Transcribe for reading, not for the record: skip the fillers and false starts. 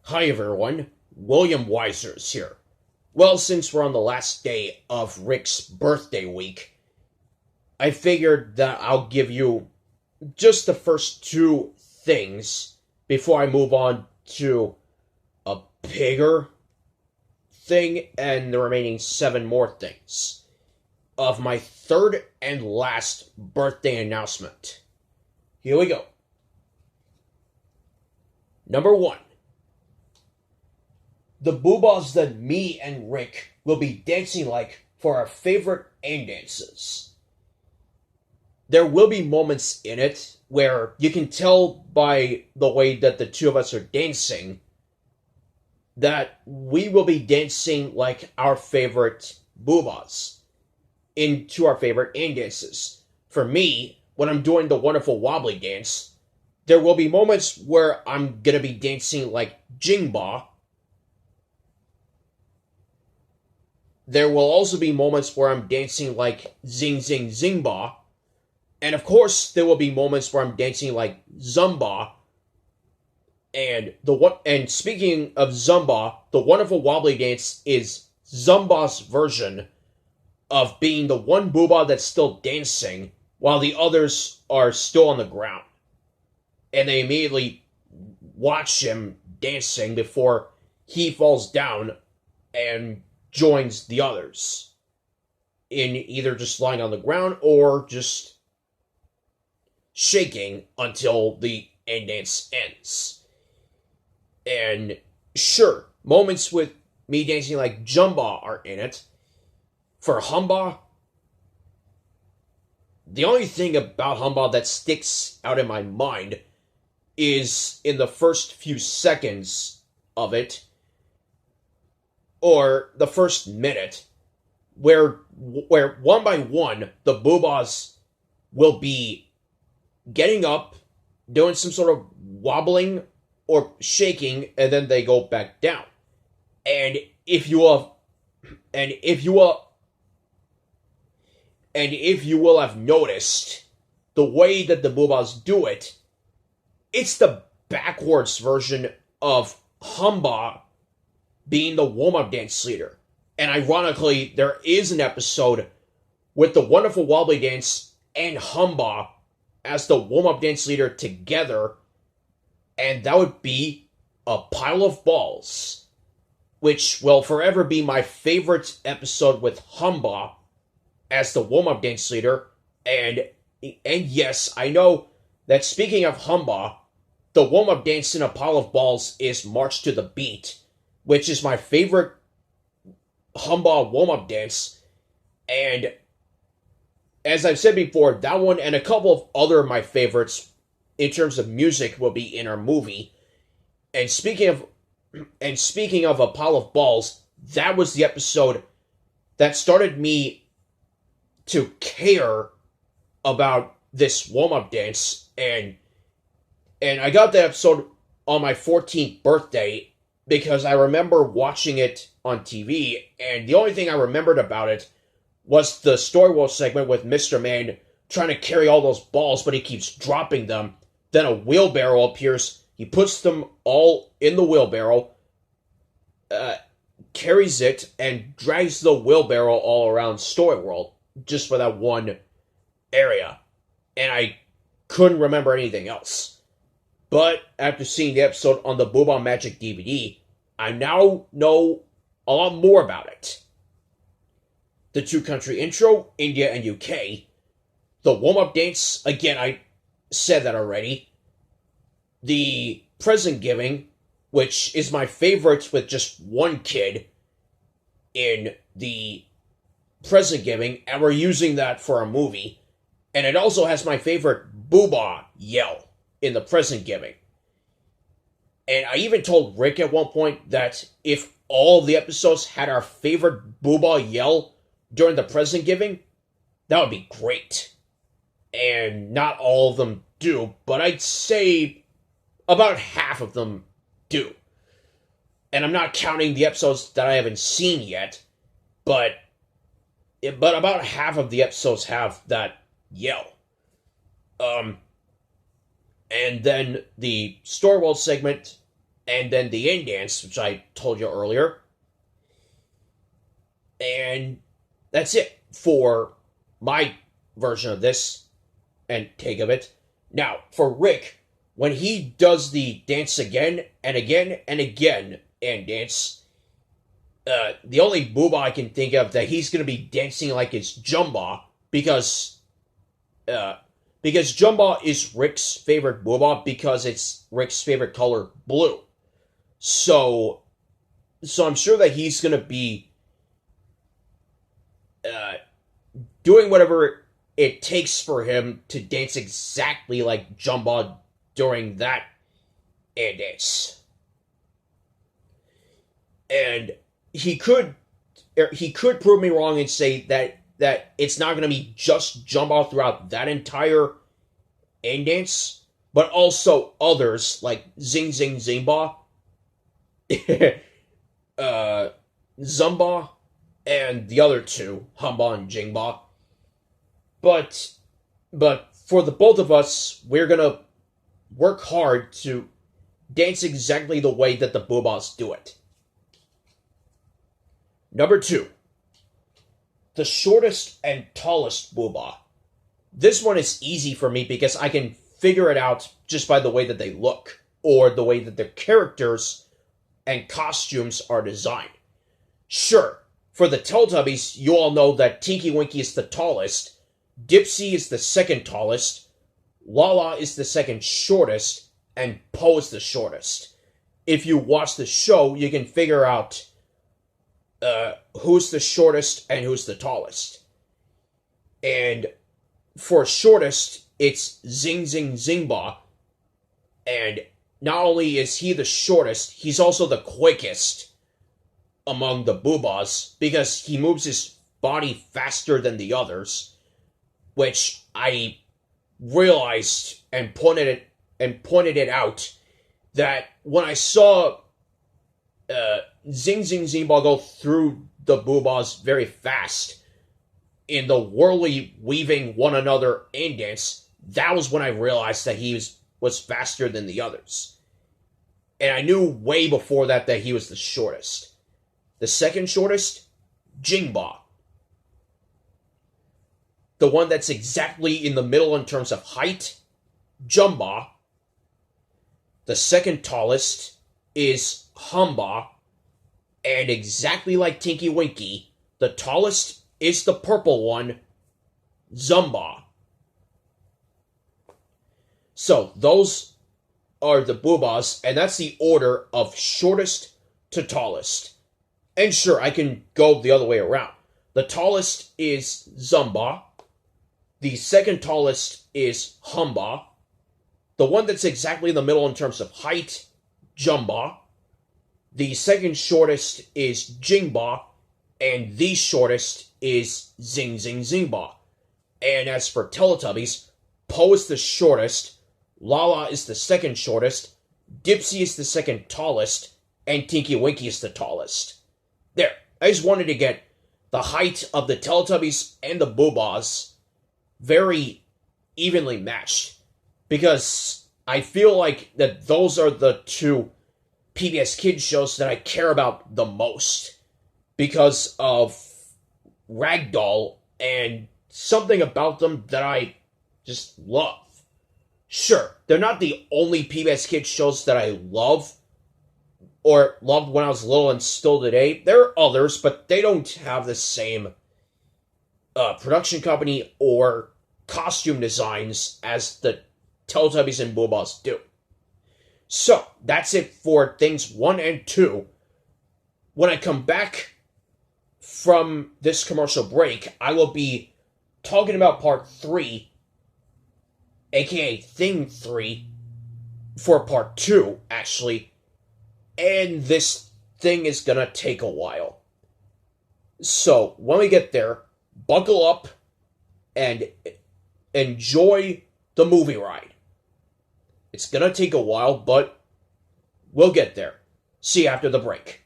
Hi everyone, William Weyser is here. Well, since we're on the last day of Rick's birthday week, I figured that I'll give you just the first two things before I move on to a bigger thing and the remaining seven more things of my third and last birthday announcement. Here we go. Number one. The boobas that me and Rick will be dancing like for our favorite aim dances. There will be moments in it where you can tell by the way that the two of us are dancing that we will be dancing like our favorite boobas into our favorite aim dances. For me, when I'm doing the wonderful wobbly dance, there will be moments where I'm gonna be dancing like Jingba. There will also be moments where I'm dancing like Zing Zing Zingba. And of course, there will be moments where I'm dancing like Zumba. And speaking of Zumba, the wonderful wobbly dance is Zumba's version of being the one booba that's still dancing while the others are still on the ground. And they immediately watch him dancing before he falls down and joins the others in either just lying on the ground or just shaking until the end dance ends. And sure, moments with me dancing like Jumba are in it. For Humba, the only thing about Humba that sticks out in my mind is in the first few seconds of it, or the first minute, where one by one, the boobas will be getting up, doing some sort of wobbling or shaking, and then they go back down. And if you will have noticed, the way that the boobas do it, it's the backwards version of Humba being the warm-up dance leader. And ironically, there is an episode with the wonderful wobbly dance and Humba as the warm-up dance leader together, and that would be A Pile of Balls, which will forever be my favorite episode with Humba as the warm-up dance leader. And yes, I know that speaking of Humba, the warm-up dance in A Pile of Balls is March to the Beat, which is my favorite Humba warm-up dance. And as I've said before, that one and a couple of other of my favorites in terms of music will be in our movie. And speaking of A Pile of Balls, that was the episode that started me to care about this warm-up dance. And I got that episode on my 14th birthday, because I remember watching it on TV, and the only thing I remembered about it was the Story World segment with Mr. Man trying to carry all those balls, but he keeps dropping them. Then a wheelbarrow appears, he puts them all in the wheelbarrow, carries it, and drags the wheelbarrow all around Story World, just for that one area. And I couldn't remember anything else. But after seeing the episode on the Booba Magic DVD, I now know a lot more about it. The two-country intro, India and UK. The warm-up dance, again, I said that already. The present giving, which is my favorite with just one kid in the present giving, and we're using that for a movie. And it also has my favorite Booba yell in the present giving. And I even told Rick at one point that if all of the episodes had our favorite Booba yell during the present giving, that would be great. And not all of them do, but I'd say about half of them do. And I'm not counting the episodes that I haven't seen yet, but about half of the episodes have that yell. And then the Story World segment and then the end dance, which I told you earlier. And that's it for my version of this and take of it. Now, for Rick, when he does the dance again and again and again and dance, the only booba I can think of that he's going to be dancing like is Jumba, because Jumba is Rick's favorite booba because it's Rick's favorite color, blue. So I'm sure that he's going to be doing whatever it takes for him to dance exactly like Jumba during that dance. And he could prove me wrong and say that it's not going to be just Jumba throughout that entire end dance, but also others like Zing Zing Zimba, Zumba, and the other two, Humba and Jingba. But for the both of us, we're gonna work hard to dance exactly the way that the boobas do it. Number 2. The shortest and tallest booba. This one is easy for me because I can figure it out just by the way that they look, or the way that their characters and costumes are designed. Sure, for the Teletubbies, you all know that Tinky Winky is the tallest, Dipsy is the second tallest, Lala is the second shortest, and Po is the shortest. If you watch the show, you can figure out who's the shortest and who's the tallest. And for shortest, it's Zing Zing Zingba. And not only is he the shortest, he's also the quickest among the boobas because he moves his body faster than the others, which I realized and pointed it out that when I saw Zing Zing Zingba go through the boobas very fast in the whirly weaving one another end dance, that was when I realized that he was faster than the others. And I knew way before that he was the shortest. The second shortest, Jingba. The one that's exactly in the middle in terms of height, Jumba. The second tallest is Humba. And exactly like Tinky Winky, the tallest is the purple one, Zumba. So those are the boobas, and that's the order of shortest to tallest. And sure, I can go the other way around. The tallest is Zumba. The second tallest is Humba. The one that's exactly in the middle in terms of height, Jumba. The second shortest is Jingba. And the shortest is Zing Zing Zingba. And as for Teletubbies, Po is the shortest, Lala is the second shortest, Dipsy is the second tallest, and Tinky Winky is the tallest. There, I just wanted to get the height of the Teletubbies and the boobas very evenly matched, because I feel like that those are the two PBS Kids shows that I care about the most because of Ragdoll and something about them that I just love. Sure, they're not the only PBS Kids shows that I love or loved when I was little and still today. There are others, but they don't have the same production company or costume designs as the Teletubbies and Boobas do. So, that's it for things 1 and 2. When I come back from this commercial break, I will be talking about part 3, aka Thing 3, for part 2, actually. And this thing is gonna take a while. So, when we get there, buckle up and enjoy the movie ride. It's gonna take a while, but we'll get there. See you after the break.